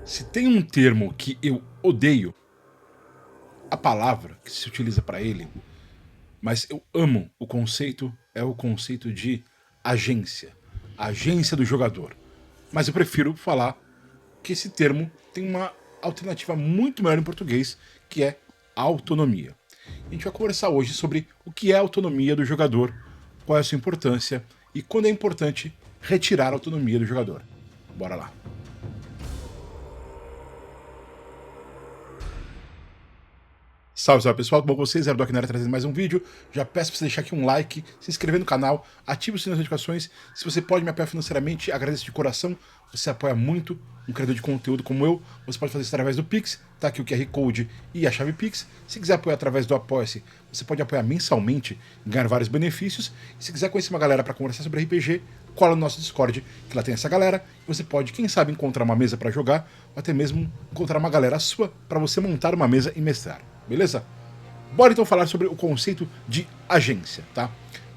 Se tem um termo que eu odeio, a palavra que se utiliza para ele, mas eu amo o conceito, é o conceito de agência. A agência do jogador. Mas eu prefiro falar que esse termo tem uma alternativa muito melhor em português, que é autonomia. A gente vai conversar hoje sobre o que é a autonomia do jogador, qual é a sua importância e quando é importante retirar a autonomia do jogador. Bora lá. Salve, salve pessoal, tudo bom com vocês? Zero Doc na área trazendo mais um vídeo. Já peço para você deixar aqui um like, se inscrever no canal, ative o sininho das notificações. Se você pode me apoiar financeiramente, agradeço de coração. Você apoia muito um criador de conteúdo como eu. Você pode fazer isso através do Pix, tá aqui o QR Code e a chave Pix. Se quiser apoiar através do Apoia-se, você pode apoiar mensalmente e ganhar vários benefícios. E se quiser conhecer uma galera para conversar sobre RPG, cola no nosso Discord, que lá tem essa galera. Você pode, quem sabe, encontrar uma mesa para jogar, ou até mesmo encontrar uma galera sua para você montar uma mesa e mestrar. Beleza? Bora então falar sobre o conceito de agência, tá?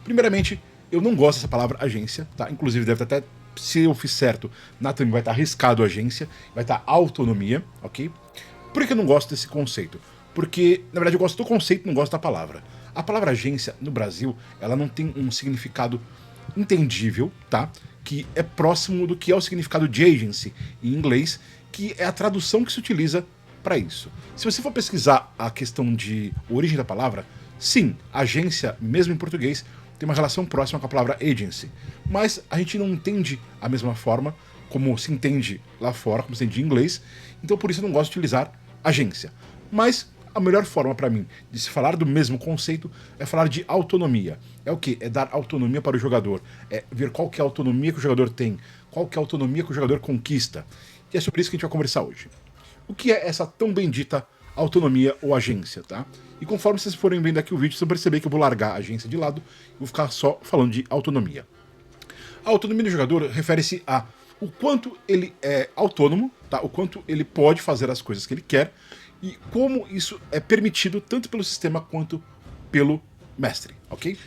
Primeiramente, eu não gosto dessa palavra agência, tá? Inclusive deve até, se eu fiz certo, na thumb vai estar arriscado agência, vai estar autonomia, ok? Por que eu não gosto desse conceito? Porque, na verdade, eu gosto do conceito, não gosto da palavra. A palavra agência, no Brasil, ela não tem um significado entendível, tá? Que é próximo do que é o significado de agency em inglês, que é a tradução que se utiliza para isso. Se você for pesquisar a questão de origem da palavra, sim, agência, mesmo em português, tem uma relação próxima com a palavra agency, mas a gente não entende a mesma forma como se entende lá fora, como se entende em inglês, então por isso eu não gosto de utilizar agência. Mas a melhor forma para mim de se falar do mesmo conceito é falar de autonomia. É o que? É dar autonomia para o jogador, é ver qual que é a autonomia que o jogador tem, qual que é a autonomia que o jogador conquista. E é sobre isso que a gente vai conversar hoje. O que é essa tão bendita autonomia ou agência, tá? E conforme vocês forem vendo aqui o vídeo, vocês vão perceber que eu vou largar a agência de lado e vou ficar só falando de autonomia. A autonomia do jogador refere-se a o quanto ele é autônomo, tá? O quanto ele pode fazer as coisas que ele quer e como isso é permitido tanto pelo sistema quanto pelo mestre, ok?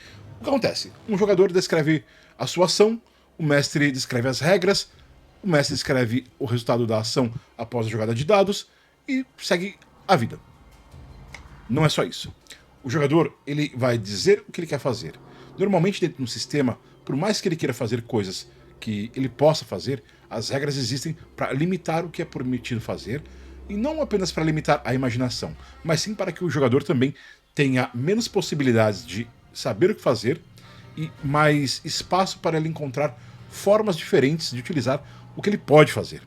O que acontece? Um jogador descreve a sua ação, o mestre descreve as regras, o mestre escreve o resultado da ação após a jogada de dados e segue a vida. Não é só isso. O jogador ele vai dizer o que ele quer fazer. Normalmente dentro de um sistema, por mais que ele queira fazer coisas que ele possa fazer, as regras existem para limitar o que é permitido fazer e não apenas para limitar a imaginação, mas sim para que o jogador também tenha menos possibilidades de saber o que fazer e mais espaço para ele encontrar formas diferentes de utilizar o que ele pode fazer.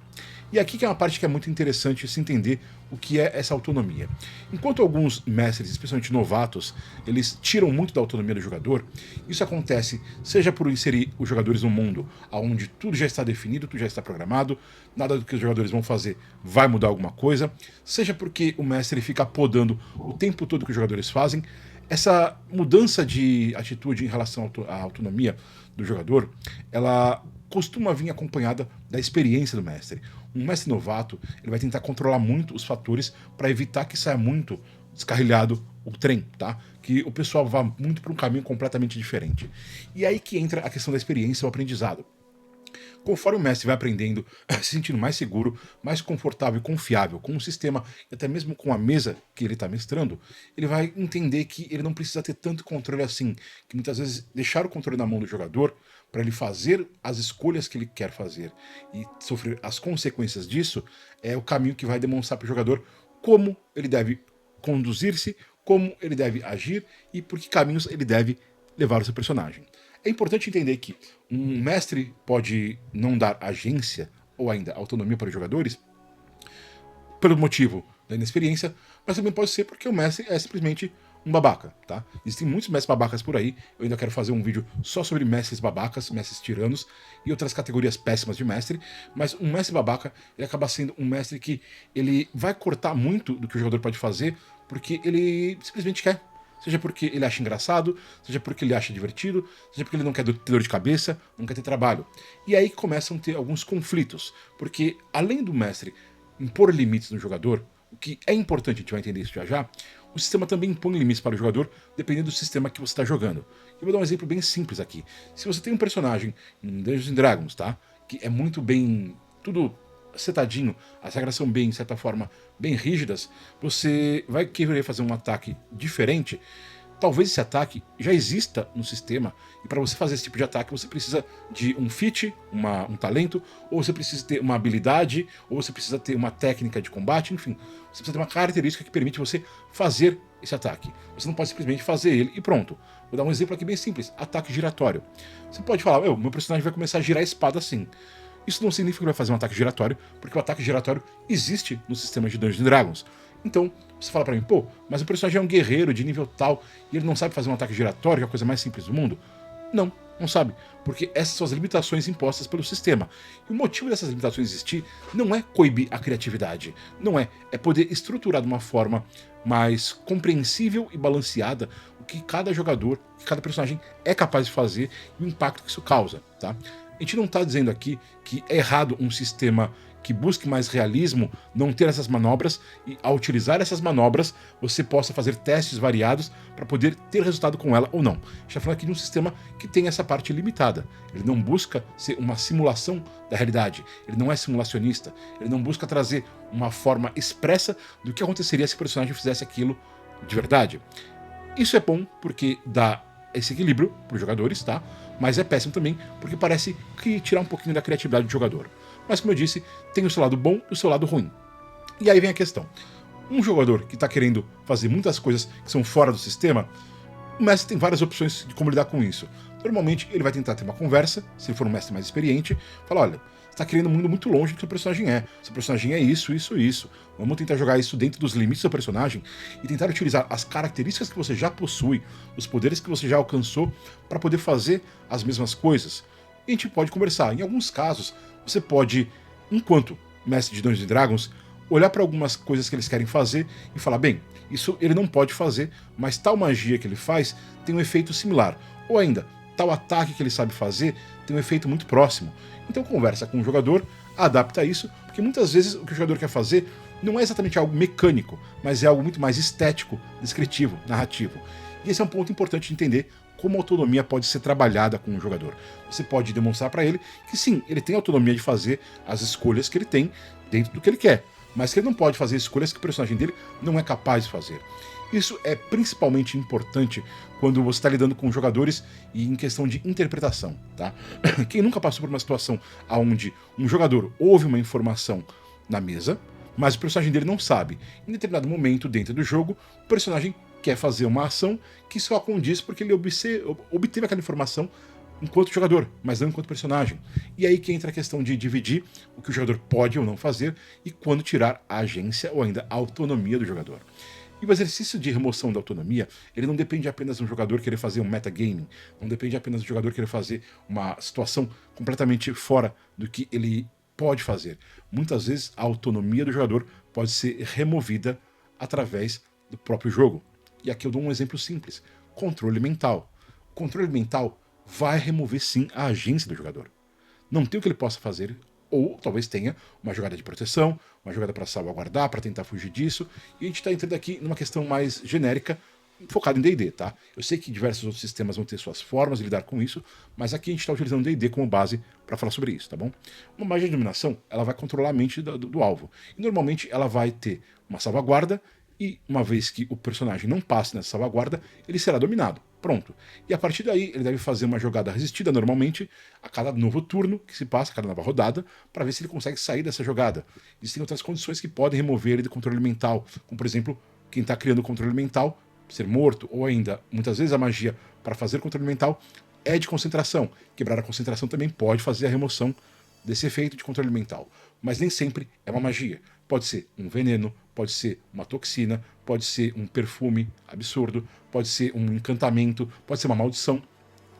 E aqui que é uma parte que é muito interessante se entender o que é essa autonomia. Enquanto alguns mestres, especialmente novatos, eles tiram muito da autonomia do jogador, isso acontece seja por inserir os jogadores num mundo onde tudo já está definido, tudo já está programado, nada do que os jogadores vão fazer vai mudar alguma coisa, seja porque o mestre fica podando o tempo todo que os jogadores fazem. Essa mudança de atitude em relação à autonomia do jogador, ela costuma vir acompanhada da experiência do mestre. Um mestre novato, ele vai tentar controlar muito os fatores para evitar que saia muito descarrilhado o trem, tá? Que o pessoal vá muito para um caminho completamente diferente. E aí que entra a questão da experiência e o aprendizado. Conforme o mestre vai aprendendo, se sentindo mais seguro, mais confortável e confiável com o sistema e até mesmo com a mesa que ele está mestrando, ele vai entender que ele não precisa ter tanto controle assim, que muitas vezes deixar o controle na mão do jogador para ele fazer as escolhas que ele quer fazer e sofrer as consequências disso é o caminho que vai demonstrar para o jogador como ele deve conduzir-se, como ele deve agir e por que caminhos ele deve levar o seu personagem. É importante entender que um mestre pode não dar agência ou ainda autonomia para os jogadores pelo motivo da inexperiência, mas também pode ser porque o mestre é simplesmente um babaca, tá? Existem muitos mestres babacas por aí, eu ainda quero fazer um vídeo só sobre mestres babacas, mestres tiranos e outras categorias péssimas de mestre, mas um mestre babaca, ele acaba sendo um mestre que ele vai cortar muito do que o jogador pode fazer, porque ele simplesmente quer. Seja porque ele acha engraçado, seja porque ele acha divertido, seja porque ele não quer ter dor de cabeça, não quer ter trabalho. E aí começam a ter alguns conflitos, porque além do mestre impor limites no jogador, o que é importante, a gente vai entender isso já já, o sistema também impõe limites para o jogador, dependendo do sistema que você está jogando. Eu vou dar um exemplo bem simples aqui. Se você tem um personagem em Dungeons and Dragons, tá? Que é muito bem tudo setadinho, as regras são bem, de certa forma, bem rígidas, você vai querer fazer um ataque diferente. Talvez esse ataque já exista no sistema, e para você fazer esse tipo de ataque você precisa de um feat, um talento, ou você precisa ter uma habilidade, ou você precisa ter uma técnica de combate, enfim. Você precisa ter uma característica que permite você fazer esse ataque. Você não pode simplesmente fazer ele e pronto. Vou dar um exemplo aqui bem simples, ataque giratório. Você pode falar, meu personagem vai começar a girar a espada assim. Isso não significa que ele vai fazer um ataque giratório, porque o ataque giratório existe no sistema de Dungeons Dragons. Então, você fala pra mim, pô, mas o personagem é um guerreiro de nível tal e ele não sabe fazer um ataque giratório, que é a coisa mais simples do mundo? Não sabe. Porque essas são as limitações impostas pelo sistema. E o motivo dessas limitações existir não é coibir a criatividade. Não é. É poder estruturar de uma forma mais compreensível e balanceada o que cada jogador, que cada personagem é capaz de fazer e o impacto que isso causa, tá? A gente não está dizendo aqui que é errado um sistema que busque mais realismo não ter essas manobras e, ao utilizar essas manobras, você possa fazer testes variados para poder ter resultado com ela ou não. A gente está falando aqui de um sistema que tem essa parte limitada. Ele não busca ser uma simulação da realidade. Ele não é simulacionista. Ele não busca trazer uma forma expressa do que aconteceria se o personagem fizesse aquilo de verdade. Isso é bom porque dá esse equilíbrio para os jogadores, tá? Mas é péssimo também porque parece que tirar um pouquinho da criatividade do jogador. Mas, como eu disse, tem o seu lado bom e o seu lado ruim. E aí vem a questão. Um jogador que está querendo fazer muitas coisas que são fora do sistema, o mestre tem várias opções de como lidar com isso. Normalmente, ele vai tentar ter uma conversa, se ele for um mestre mais experiente, falar, olha, você está querendo um mundo muito longe do que o seu personagem é. Seu personagem é isso, isso, isso. Vamos tentar jogar isso dentro dos limites do seu personagem e tentar utilizar as características que você já possui, os poderes que você já alcançou, para poder fazer as mesmas coisas. E a gente pode conversar. Em alguns casos, você pode, enquanto mestre de Dungeons & Dragons, olhar para algumas coisas que eles querem fazer e falar, bem, isso ele não pode fazer, mas tal magia que ele faz tem um efeito similar. Ou ainda, tal ataque que ele sabe fazer tem um efeito muito próximo. Então conversa com o jogador, adapta isso, porque muitas vezes o que o jogador quer fazer não é exatamente algo mecânico, mas é algo muito mais estético, descritivo, narrativo. E esse é um ponto importante de entender como a autonomia pode ser trabalhada com o jogador. Você pode demonstrar para ele que sim, ele tem autonomia de fazer as escolhas que ele tem dentro do que ele quer, mas que ele não pode fazer escolhas que o personagem dele não é capaz de fazer. Isso é principalmente importante quando você está lidando com jogadores e em questão de interpretação, tá? Quem nunca passou por uma situação onde um jogador ouve uma informação na mesa, mas o personagem dele não sabe. Em determinado momento dentro do jogo, o personagem quer fazer uma ação que só condiz porque ele obteve aquela informação enquanto jogador, mas não enquanto personagem. E aí que entra a questão de dividir o que o jogador pode ou não fazer e quando tirar a agência ou ainda a autonomia do jogador. E o exercício de remoção da autonomia, ele não depende apenas do jogador querer fazer um metagaming, não depende apenas do jogador querer fazer uma situação completamente fora do que ele pode fazer. Muitas vezes a autonomia do jogador pode ser removida através do próprio jogo. E aqui eu dou um exemplo simples. Controle mental. O controle mental vai remover sim a agência do jogador. Não tem o que ele possa fazer, ou talvez tenha uma jogada de proteção, uma jogada para salvaguardar, para tentar fugir disso, e a gente está entrando aqui numa questão mais genérica, focada em D&D, tá? Eu sei que diversos outros sistemas vão ter suas formas de lidar com isso, mas aqui a gente está utilizando D&D como base para falar sobre isso, tá bom? Uma magia de dominação, ela vai controlar a mente do alvo, e normalmente ela vai ter uma salvaguarda, e uma vez que o personagem não passe nessa salvaguarda, ele será dominado. Pronto. E a partir daí, ele deve fazer uma jogada resistida normalmente a cada novo turno que se passa, a cada nova rodada, para ver se ele consegue sair dessa jogada. Existem outras condições que podem remover ele do controle mental, como por exemplo, quem está criando o controle mental ser morto, ou ainda, muitas vezes a magia para fazer controle mental é de concentração. Quebrar a concentração também pode fazer a remoção desse efeito de controle mental. Mas nem sempre é uma magia. Pode ser um veneno, pode ser uma toxina, pode ser um perfume absurdo, pode ser um encantamento, pode ser uma maldição.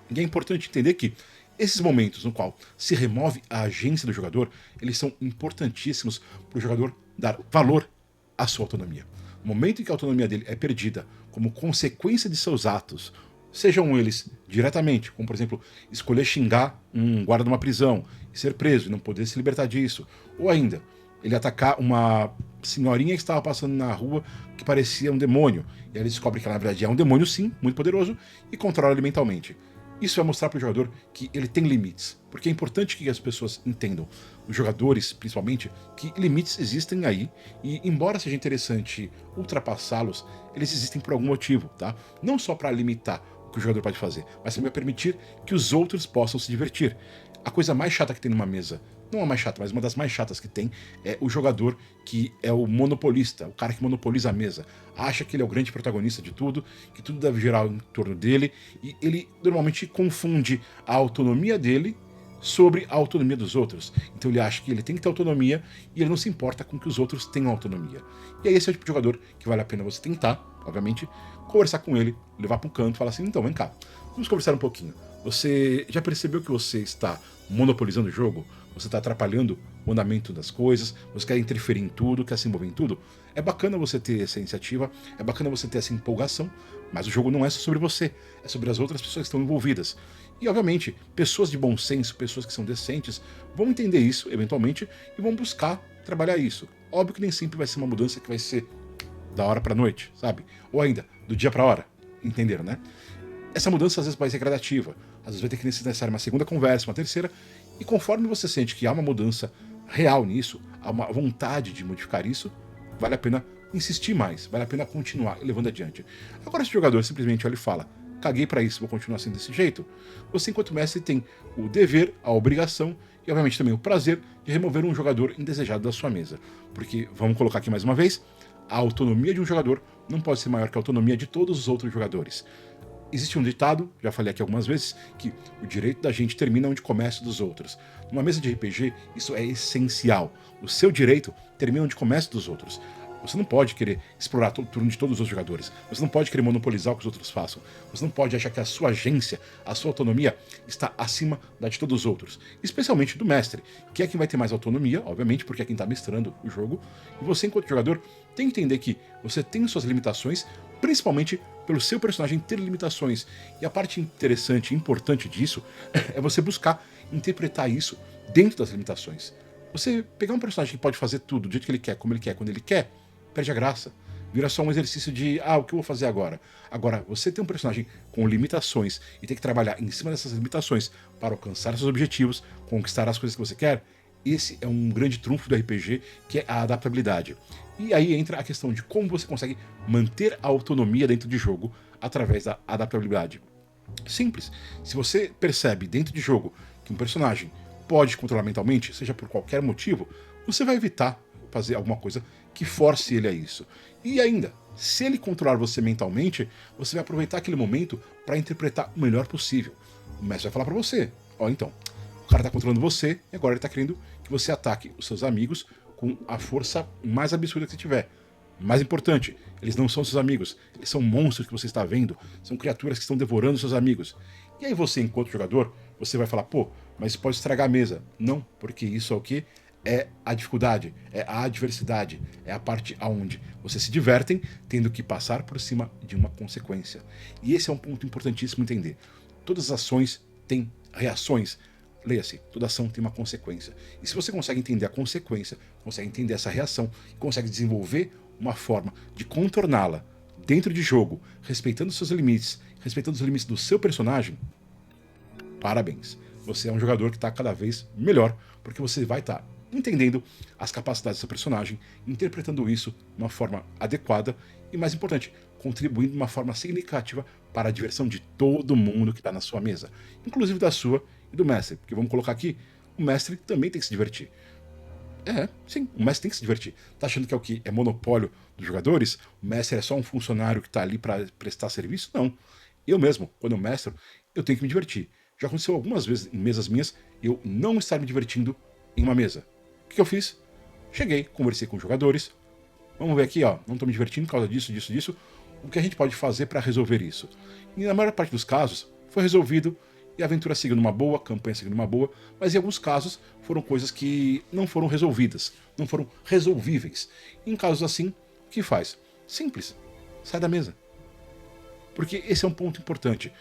E é importante entender que esses momentos no qual se remove a agência do jogador, eles são importantíssimos para o jogador dar valor à sua autonomia. No momento em que a autonomia dele é perdida como consequência de seus atos, sejam eles diretamente, como por exemplo, escolher xingar um guarda de uma prisão e ser preso e não poder se libertar disso, ou ainda, ele atacar uma senhorinha que estava passando na rua que parecia um demônio, e aí ele descobre que ela, na verdade é um demônio sim, muito poderoso, e controla ele mentalmente. Isso vai mostrar para o jogador que ele tem limites, porque é importante que as pessoas entendam, os jogadores principalmente, que limites existem aí e, embora seja interessante ultrapassá-los, eles existem por algum motivo, tá? Não só para limitar o que o jogador pode fazer, mas também para permitir que os outros possam se divertir. A coisa mais chata que tem numa mesa, não a mais chata, mas uma das mais chatas que tem, é o jogador que é o monopolista, o cara que monopoliza a mesa. Acha que ele é o grande protagonista de tudo, que tudo deve girar em torno dele, e ele normalmente confunde a autonomia dele sobre a autonomia dos outros. Então ele acha que ele tem que ter autonomia e ele não se importa com que os outros tenham autonomia. E aí esse é o tipo de jogador que vale a pena você tentar, obviamente, conversar com ele, levar para um canto e falar assim, então vem cá, vamos conversar um pouquinho. Você já percebeu que você está monopolizando o jogo? Você está atrapalhando o andamento das coisas, você quer interferir em tudo, quer se envolver em tudo? É bacana você ter essa iniciativa, é bacana você ter essa empolgação, mas o jogo não é só sobre você, é sobre as outras pessoas que estão envolvidas. E, obviamente, pessoas de bom senso, pessoas que são decentes, vão entender isso, eventualmente, e vão buscar trabalhar isso. Óbvio que nem sempre vai ser uma mudança que vai ser da hora pra noite, sabe? Ou ainda, do dia pra hora. Entenderam, né? Essa mudança às vezes vai ser gradativa, às vezes vai ter que necessitar uma segunda conversa, uma terceira, e conforme você sente que há uma mudança real nisso, há uma vontade de modificar isso, vale a pena insistir mais, vale a pena continuar levando adiante. Agora, se o jogador simplesmente olha e fala, caguei pra isso, vou continuar sendo desse jeito, você, enquanto mestre, tem o dever, a obrigação e, obviamente, também o prazer de remover um jogador indesejado da sua mesa. Porque, vamos colocar aqui mais uma vez, a autonomia de um jogador não pode ser maior que a autonomia de todos os outros jogadores. Existe um ditado, já falei aqui algumas vezes, que o direito da gente termina onde começa o dos outros. Numa mesa de RPG, isso é essencial. O seu direito termina onde começa o dos outros. Você não pode querer explorar todo o turno de todos os jogadores. Você não pode querer monopolizar o que os outros façam. Você não pode achar que a sua agência, a sua autonomia, está acima da de todos os outros. Especialmente do mestre, que é quem vai ter mais autonomia, obviamente, porque é quem está mestrando o jogo. E você, enquanto jogador, tem que entender que você tem suas limitações, principalmente pelo seu personagem ter limitações. E a parte interessante e importante disso é você buscar interpretar isso dentro das limitações. Você pegar um personagem que pode fazer tudo do jeito que ele quer, como ele quer, quando ele quer, perde a graça. Vira só um exercício de, o que eu vou fazer agora? Agora, você tem um personagem com limitações e tem que trabalhar em cima dessas limitações para alcançar seus objetivos, conquistar as coisas que você quer, esse é um grande trunfo do RPG, que é a adaptabilidade. E aí entra a questão de como você consegue manter a autonomia dentro de jogo através da adaptabilidade. Simples. Se você percebe dentro de jogo que um personagem pode controlar mentalmente, seja por qualquer motivo, você vai evitar fazer alguma coisa que force ele a isso. E ainda, se ele controlar você mentalmente, você vai aproveitar aquele momento para interpretar o melhor possível. O mestre vai falar para você, então, o cara tá controlando você e agora ele tá querendo que você ataque os seus amigos com a força mais absurda que você tiver. Mais importante, eles não são seus amigos, eles são monstros que você está vendo, são criaturas que estão devorando seus amigos. E aí você, enquanto jogador, você vai falar, mas isso pode estragar a mesa. Não, porque isso é o quê? É a dificuldade, é a adversidade, é a parte aonde vocês se divertem tendo que passar por cima de uma consequência. E esse é um ponto importantíssimo entender. Todas as ações têm reações. Leia-se, toda ação tem uma consequência. E se você consegue entender a consequência, consegue entender essa reação, consegue desenvolver uma forma de contorná-la dentro de jogo, respeitando os seus limites, respeitando os limites do seu personagem, parabéns. Você é um jogador que está cada vez melhor, porque você vai estar entendendo as capacidades do seu personagem, interpretando isso de uma forma adequada e, mais importante, contribuindo de uma forma significativa para a diversão de todo mundo que está na sua mesa, inclusive da sua e do mestre, porque vamos colocar aqui, o mestre também tem que se divertir. Sim, o mestre tem que se divertir. Tá achando que é o quê? É monopólio dos jogadores? O mestre é só um funcionário que tá ali para prestar serviço? Não. Eu mesmo, quando eu mestro, eu tenho que me divertir. Já aconteceu algumas vezes em mesas minhas, eu não estar me divertindo em uma mesa. O que eu fiz? Cheguei, conversei com os jogadores. Vamos ver aqui, não tô me divertindo por causa disso, disso, disso. O que a gente pode fazer para resolver isso? E na maior parte dos casos, foi resolvido e a aventura seguiu numa boa, a campanha seguiu numa boa, mas em alguns casos foram coisas que não foram resolvidas, não foram resolvíveis. Em casos assim, o que faz? Simples, sai da mesa. Porque esse é um ponto importante.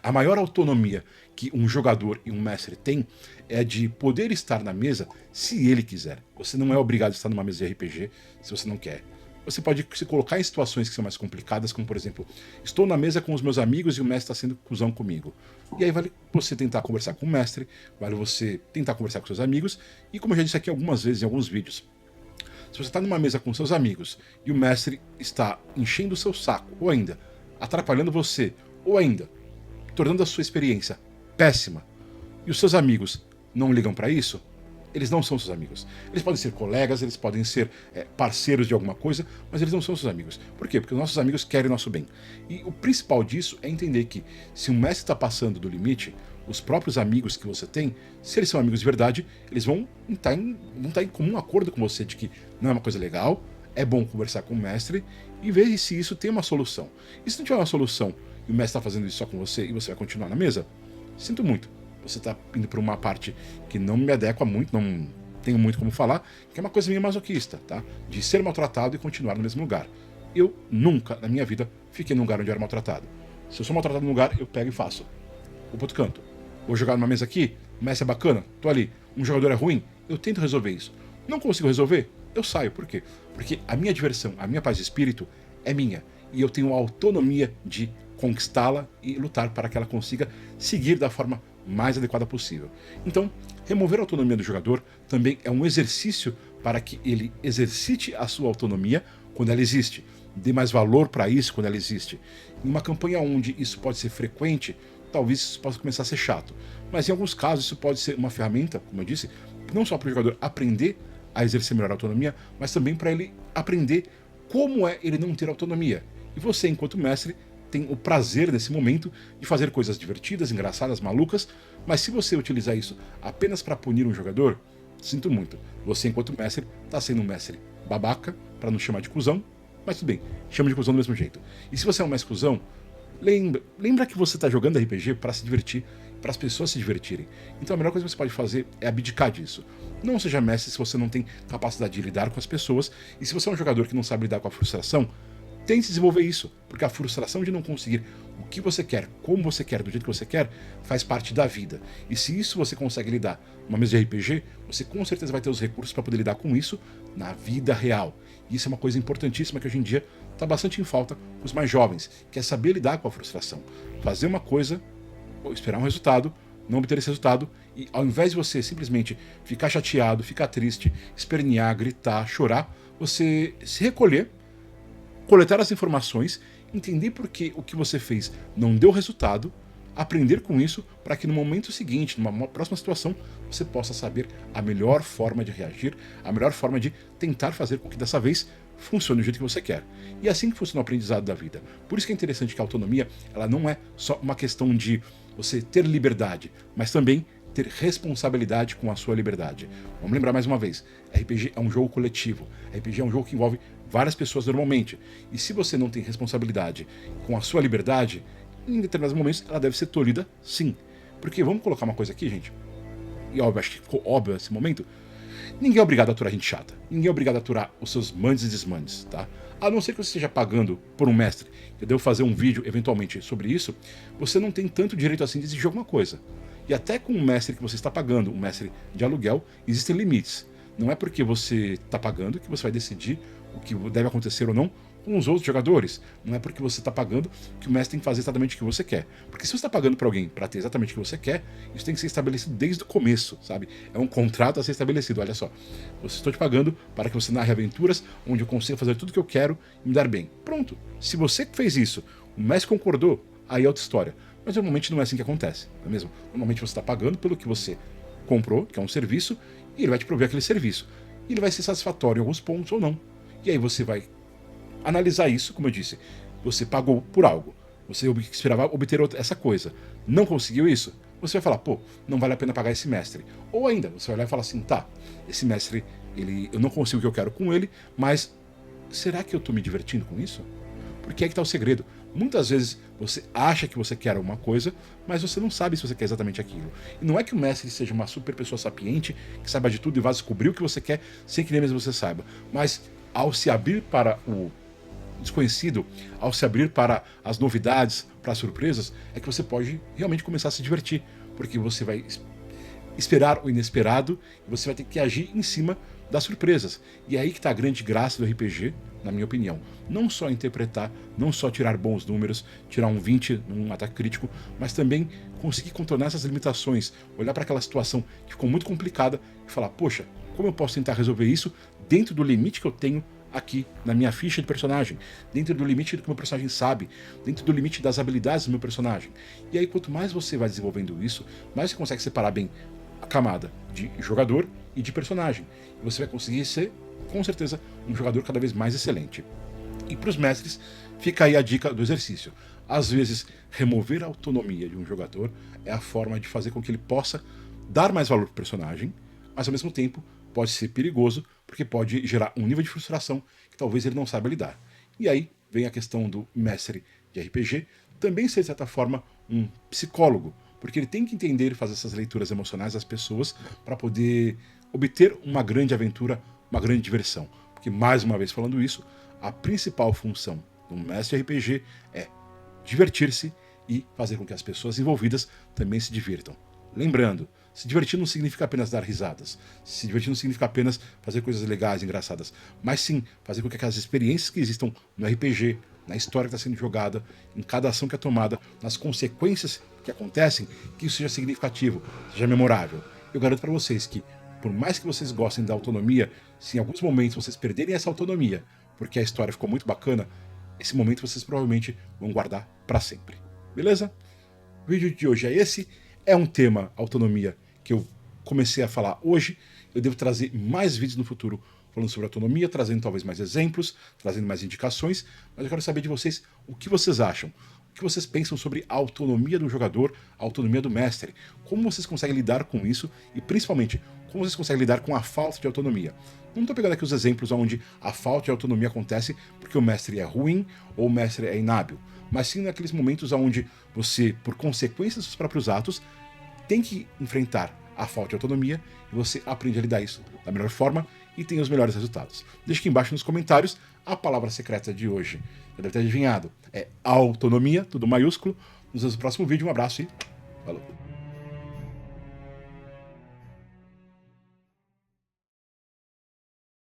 A maior autonomia que um jogador e um mestre tem é de poder estar na mesa se ele quiser. Você não é obrigado a estar numa mesa de RPG se você não quer. você pode se colocar em situações que são mais complicadas, como por exemplo, estou na mesa com os meus amigos e o mestre está sendo cuzão comigo. E aí vale você tentar conversar com o mestre, vale você tentar conversar com seus amigos, e como eu já disse aqui algumas vezes em alguns vídeos, se você está numa mesa com seus amigos e o mestre está enchendo o seu saco, ou ainda atrapalhando você, ou ainda tornando a sua experiência péssima, e os seus amigos não ligam para isso, eles não são seus amigos. Eles podem ser colegas, eles podem ser parceiros de alguma coisa, mas eles não são seus amigos. Por quê? Porque os nossos amigos querem nosso bem. E o principal disso é entender que se um mestre está passando do limite, os próprios amigos que você tem, se eles são amigos de verdade, eles vão estar em comum acordo com você de que não é uma coisa legal, é bom conversar com o mestre e ver se isso tem uma solução. E se não tiver uma solução e o mestre está fazendo isso só com você e você vai continuar na mesa, sinto muito. Você está indo para uma parte que não me adequa muito, não tenho muito como falar, que é uma coisa meio masoquista, tá? De ser maltratado e continuar no mesmo lugar. Eu nunca, na minha vida, fiquei num lugar onde eu era maltratado. Se eu sou maltratado num lugar, eu pego e faço. Vou pro outro canto. Vou jogar numa mesa aqui, o mestre é bacana, tô ali. Um jogador é ruim, eu tento resolver isso. Não consigo resolver, eu saio. Por quê? Porque a minha diversão, a minha paz de espírito é minha. E eu tenho a autonomia de conquistá-la e lutar para que ela consiga seguir da forma mais adequada possível. Então, remover a autonomia do jogador também é um exercício para que ele exercite a sua autonomia quando ela existe. Dê mais valor para isso quando ela existe. Em uma campanha onde isso pode ser frequente, talvez isso possa começar a ser chato. Mas em alguns casos isso pode ser uma ferramenta, como eu disse, não só para o jogador aprender a exercer melhor a autonomia, mas também para ele aprender como é ele não ter autonomia. E você, enquanto mestre, tem o prazer nesse momento de fazer coisas divertidas, engraçadas, malucas, mas se você utilizar isso apenas para punir um jogador, sinto muito. Você, enquanto mestre, está sendo um mestre babaca, para não chamar de cuzão, mas tudo bem, chama de cuzão do mesmo jeito. E se você é um mestre cuzão, lembra que você está jogando RPG para se divertir, para as pessoas se divertirem. Então a melhor coisa que você pode fazer é abdicar disso. Não seja mestre se você não tem capacidade de lidar com as pessoas, e se você é um jogador que não sabe lidar com a frustração, tente desenvolver isso, porque a frustração de não conseguir o que você quer, como você quer, do jeito que você quer, faz parte da vida. E se isso você consegue lidar numa mesa de RPG, você com certeza vai ter os recursos para poder lidar com isso na vida real. E isso é uma coisa importantíssima que hoje em dia está bastante em falta com os mais jovens, que é saber lidar com a frustração. Fazer uma coisa, esperar um resultado, não obter esse resultado, e ao invés de você simplesmente ficar chateado, ficar triste, espernear, gritar, chorar, você se recolher, coletar as informações, entender por que o que você fez não deu resultado, aprender com isso para que no momento seguinte, numa próxima situação, você possa saber a melhor forma de reagir, a melhor forma de tentar fazer com que dessa vez funcione do jeito que você quer. E é assim que funciona o aprendizado da vida. Por isso que é interessante que a autonomia, ela não é só uma questão de você ter liberdade, mas também ter responsabilidade com a sua liberdade. Vamos lembrar mais uma vez, RPG é um jogo coletivo, RPG é um jogo que envolve várias pessoas normalmente, e se você não tem responsabilidade com a sua liberdade, em determinados momentos ela deve ser tolhida sim. Porque vamos colocar uma coisa aqui, gente, e óbvio, acho que ficou óbvio nesse momento, ninguém é obrigado a aturar gente chata, ninguém é obrigado a aturar os seus mandes e desmandes, tá? A não ser que você esteja pagando por um mestre, que deve fazer um vídeo eventualmente sobre isso, você não tem tanto direito assim de exigir alguma coisa. E até com um mestre que você está pagando, um mestre de aluguel, existem limites. Não é porque você está pagando que você vai decidir o que deve acontecer ou não com os outros jogadores. Não é porque você está pagando que o mestre tem que fazer exatamente o que você quer. Porque se você está pagando para alguém para ter exatamente o que você quer, isso tem que ser estabelecido desde o começo, sabe? É um contrato a ser estabelecido. Olha só, eu estou te pagando para que você narre aventuras onde eu consiga fazer tudo o que eu quero e me dar bem. Pronto. Se você fez isso, o mestre concordou, aí é outra história. Mas normalmente não é assim que acontece, não é mesmo? Normalmente você está pagando pelo que você comprou, que é um serviço, e ele vai te prover aquele serviço. E ele vai ser satisfatório em alguns pontos ou não. E aí você vai analisar isso, como eu disse. Você pagou por algo, você esperava obter essa coisa, não conseguiu isso, você vai falar, pô, não vale a pena pagar esse mestre. Ou ainda, você vai olhar e falar assim, tá, esse mestre, eu não consigo o que eu quero com ele, mas será que eu estou me divertindo com isso? Porque é que está o segredo. Muitas vezes você acha que você quer uma coisa, mas você não sabe se você quer exatamente aquilo. E não é que o mestre seja uma super pessoa sapiente, que saiba de tudo e vá descobrir o que você quer sem que nem mesmo você saiba. Mas ao se abrir para o desconhecido, ao se abrir para as novidades, para as surpresas, é que você pode realmente começar a se divertir. Porque você vai esperar o inesperado e você vai ter que agir em cima das surpresas. E é aí que está a grande graça do RPG, na minha opinião. Não só interpretar, não só tirar bons números, tirar um 20 num ataque crítico, mas também conseguir contornar essas limitações, olhar para aquela situação que ficou muito complicada e falar, poxa, como eu posso tentar resolver isso dentro do limite que eu tenho aqui na minha ficha de personagem, dentro do limite do que o meu personagem sabe, dentro do limite das habilidades do meu personagem. E aí, quanto mais você vai desenvolvendo isso, mais você consegue separar bem a camada de jogador e de personagem. E você vai conseguir ser, com certeza, um jogador cada vez mais excelente. E para os mestres, fica aí a dica do exercício. Às vezes, remover a autonomia de um jogador é a forma de fazer com que ele possa dar mais valor para o personagem, mas ao mesmo tempo pode ser perigoso, porque pode gerar um nível de frustração que talvez ele não saiba lidar. E aí vem a questão do mestre de RPG também ser, de certa forma, um psicólogo, porque ele tem que entender e fazer essas leituras emocionais das pessoas para poder obter uma grande aventura, uma grande diversão. Porque, mais uma vez falando isso, a principal função do mestre de RPG é divertir-se e fazer com que as pessoas envolvidas também se divirtam. Lembrando, se divertir não significa apenas dar risadas, se divertir não significa apenas fazer coisas legais, engraçadas, mas sim fazer com que aquelas experiências que existam no RPG, na história que está sendo jogada, em cada ação que é tomada, nas consequências que acontecem, que isso seja significativo, seja memorável. Eu garanto para vocês que, por mais que vocês gostem da autonomia, se em alguns momentos vocês perderem essa autonomia, porque a história ficou muito bacana, esse momento vocês provavelmente vão guardar para sempre. Beleza? O vídeo de hoje é esse. É um tema, autonomia, que eu comecei a falar hoje. Eu devo trazer mais vídeos no futuro falando sobre autonomia, trazendo talvez mais exemplos, trazendo mais indicações, mas eu quero saber de vocês o que vocês acham. O que vocês pensam sobre a autonomia do jogador, a autonomia do mestre? Como vocês conseguem lidar com isso e, principalmente, como vocês conseguem lidar com a falta de autonomia? Não estou pegando aqui os exemplos onde a falta de autonomia acontece porque o mestre é ruim ou o mestre é inábil, mas sim naqueles momentos onde você, por consequência dos seus próprios atos, tem que enfrentar a falta de autonomia e você aprende a lidar isso da melhor forma e tem os melhores resultados. Deixa aqui embaixo nos comentários a palavra secreta de hoje. Já deve ter adivinhado. É autonomia, tudo maiúsculo. Nos vemos no próximo vídeo. Um abraço e falou!